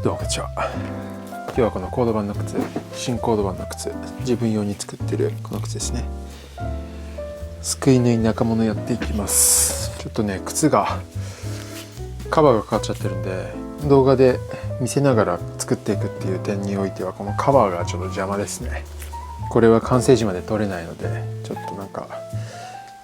どうもこんにちは。今日はこのコード版の靴、新コード版の靴、自分用に作ってるこの靴ですね。すくい縫い中物やっていきます。ちょっとね、靴がカバーがかかっちゃってるんで、動画で見せながら作っていくっていう点においてはこのカバーがちょっと邪魔ですね。これは完成時まで取れないので、ちょっとなんか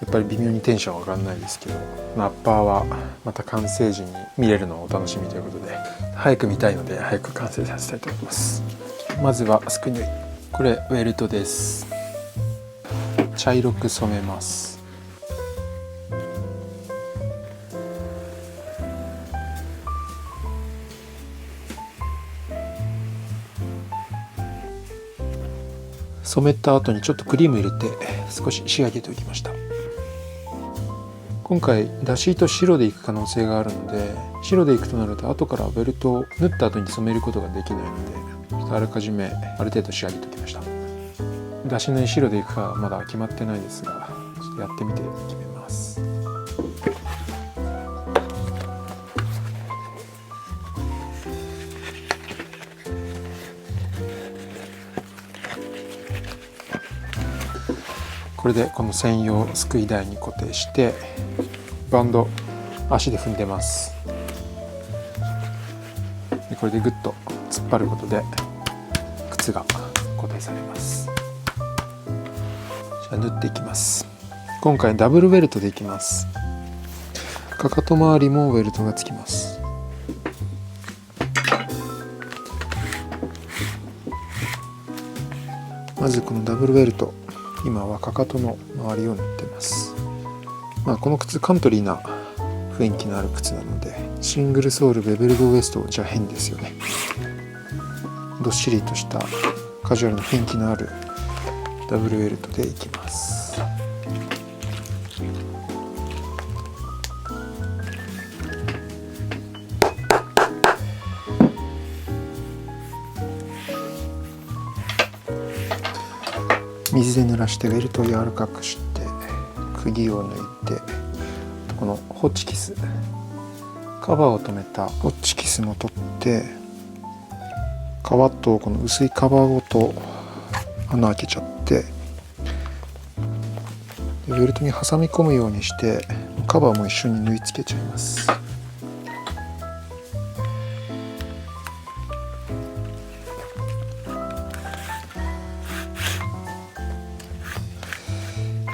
やっぱり微妙にテンション上がらないですけど、アッパーはまた完成時に見れるのをお楽しみということで、早く見たいので早く完成させたいと思います。まずはすくい縫い、これウェルトです。茶色く染めます。染めた後にちょっとクリーム入れて少し仕上げておきました。今回出し糸白でいく可能性があるので、白でいくとなると後からベルトを縫った後に染めることができないので、あらかじめある程度仕上げておきました。出し縫い白でいくかまだ決まってないですが、ちょっとやってみて決めます。これでこの専用すくい台に固定してバンド足で踏んでます。でこれでグッと突っ張ることで靴が固定されます。じゃあ縫っていきます。今回ダブルベルトでいきます。かかと周りもベルトがつきます。まずこのダブルベルト、今はかかとの周りを縫ってます。この靴カントリーな雰囲気のある靴なので、シングルソールベベルドウエストじゃ変ですよね。どっしりとしたカジュアルな雰囲気のあるダブルベルトでいきます。水で濡らしてベルトを柔らかくして釘を抜いて、このホチキス、カバーを留めたホチキスも取って、皮とこの薄い皮ごと穴開けちゃって、ベルトに挟み込むようにしてカバーも一緒に縫い付けちゃいます。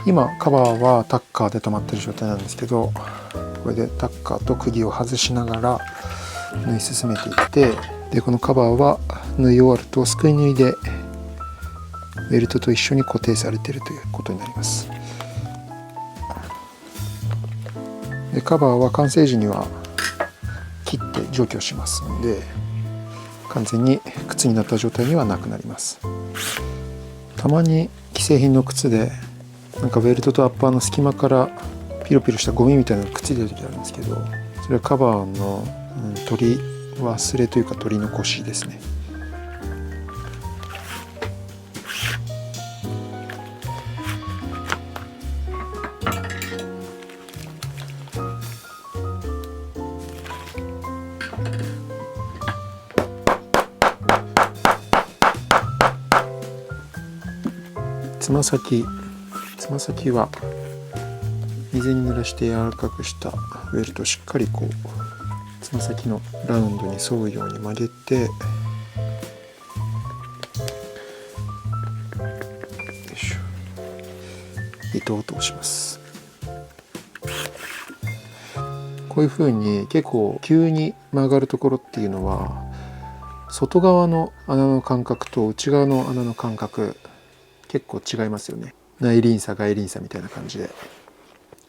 今カバーはタッカーで止まってる状態なんですけど、これでタッカーと釘を外しながら縫い進めていって、でこのカバーは縫い終わるとすくい縫いでベルトと一緒に固定されているということになります。でカバーは完成時には切って除去しますので、完全に靴になった状態にはなくなります。たまに既製品の靴でなんかベルトとアッパーの隙間からピロピロしたゴミみたいなのがくっついてる時あるんですけど、それはカバーの取り忘れというか取り残しですね。つま先は水に濡らして柔らかくしたベルトをしっかりこうつま先のラウンドに沿うように曲げて、よいしょ、糸を通します。こういう風に結構急に曲がるところっていうのは、外側の穴の間隔と内側の穴の間隔結構違いますよね。内輪差外輪差みたいな感じで、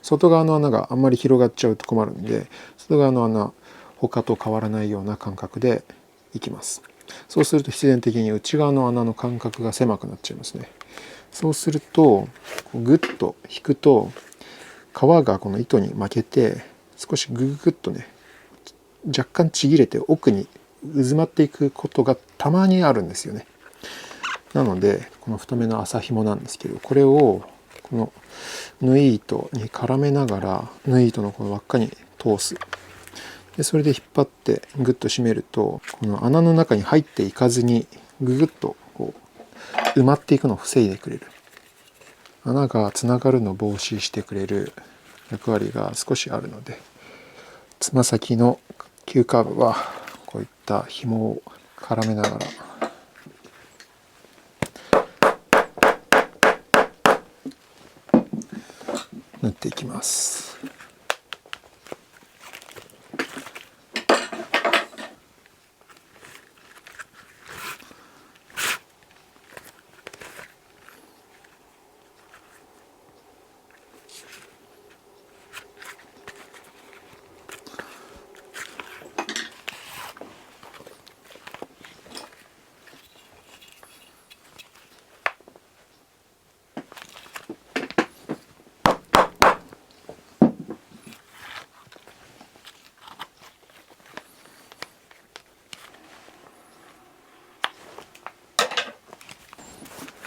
外側の穴があんまり広がっちゃうと困るんで、外側の穴他と変わらないような間隔でいきます。そうすると必然的に内側の穴の間隔が狭くなっちゃいますね。そうするとグッと引くと皮がこの糸に負けて少しグッとね、若干ちぎれて奥に渦まっていくことがたまにあるんですよね。なのでこの太めの麻紐なんですけど、これをこの縫い糸に絡めながら縫い糸のこの輪っかに通す。でそれで引っ張ってグッと締めると、この穴の中に入っていかずにググッとこう埋まっていくのを防いでくれる、穴がつながるのを防止してくれる役割が少しあるので、つま先の急カーブはこういった紐を絡めながら縫っていきます。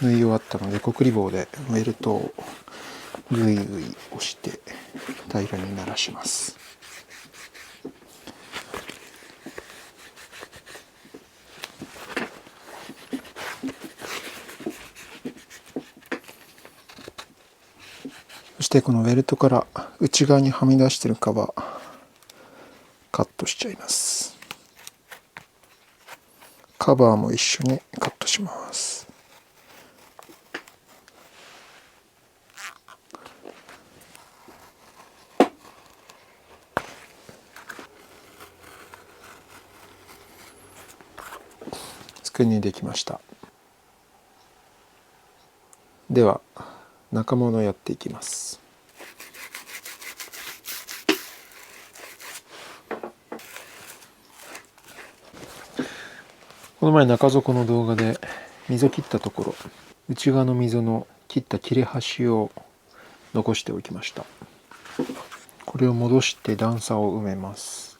縫い終わったので、コクリ棒でベルトをぐいぐい押して平らにならします。そしてこのベルトから内側にはみ出しているカバーカットしちゃいます。カバーも一緒にカットします。付け縫いできました。では中物をやっていきます。この前中底の動画で溝切ったところ、内側の溝の切った切れ端を残しておきました。これを戻して段差を埋めます。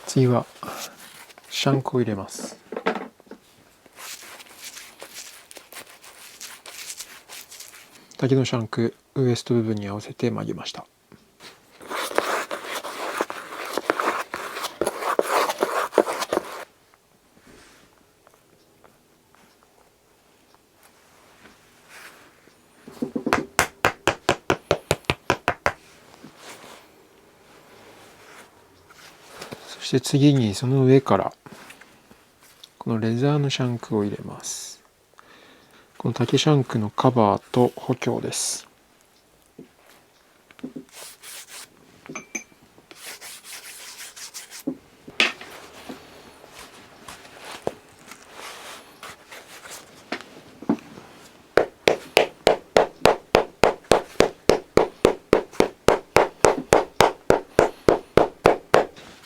次はシャンクを入れます。竹のシャンク、ウエスト部分に合わせて曲げました。そして次にその上からこのレザーのシャンクを入れます。この竹シャンクのカバーと補強です。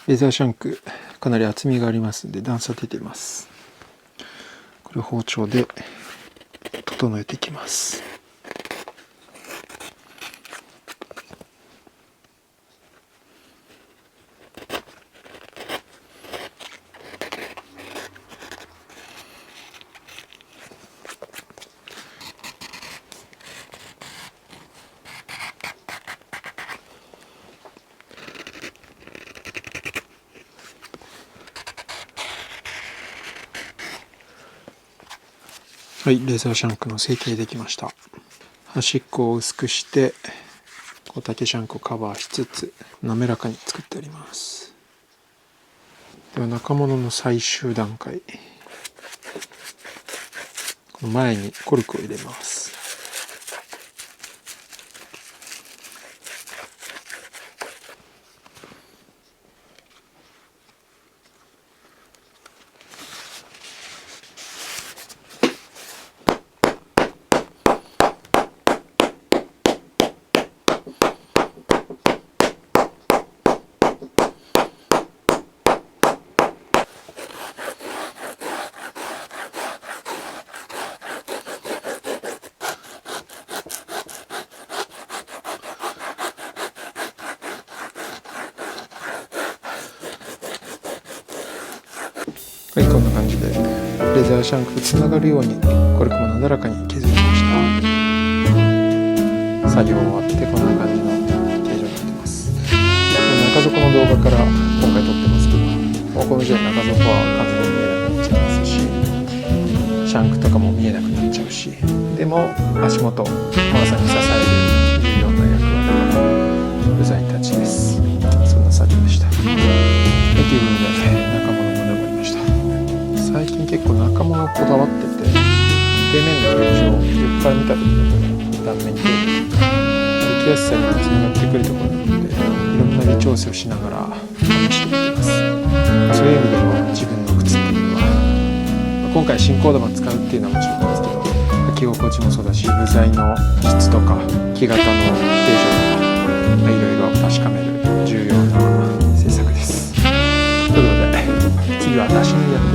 レザーシャンクかなり厚みがありますので段差出ています。これを包丁で整えていきます。はい、レーザーシャンクの成形できました。端っこを薄くしてこう竹シャンクをカバーしつつ滑らかに作ってあります。では中物の最終段階、この前にコルクを入れます。はい、こんな感じでレザーシャンクとつながるようにコルクもなだらかに削りました。作業終わってこんな感じの形状になってます。中底の動画から今回撮ってますけど、もうこの時点中底は完全に見えなくなっちゃいますし、シャンクとかも見えなくなっちゃうし、でも足元まさに支える重要な役割の部材たちです。そんな作業でした。ということで中物も終わりました。最近結構中物こだわってて、底面の形状を横から見た時の断面形状とか歩きやすさにもつながってくるところなので、いろんな微調整をしながら試してみています。そういう意味でも自分の靴っていうのは、今回新コードも使うっていうのはもちろんなんですけど、履き心地もそうだし、部材の質とか木型の形状とかいろいろ確かめる重要な制作です。ということで次は出し縫いやって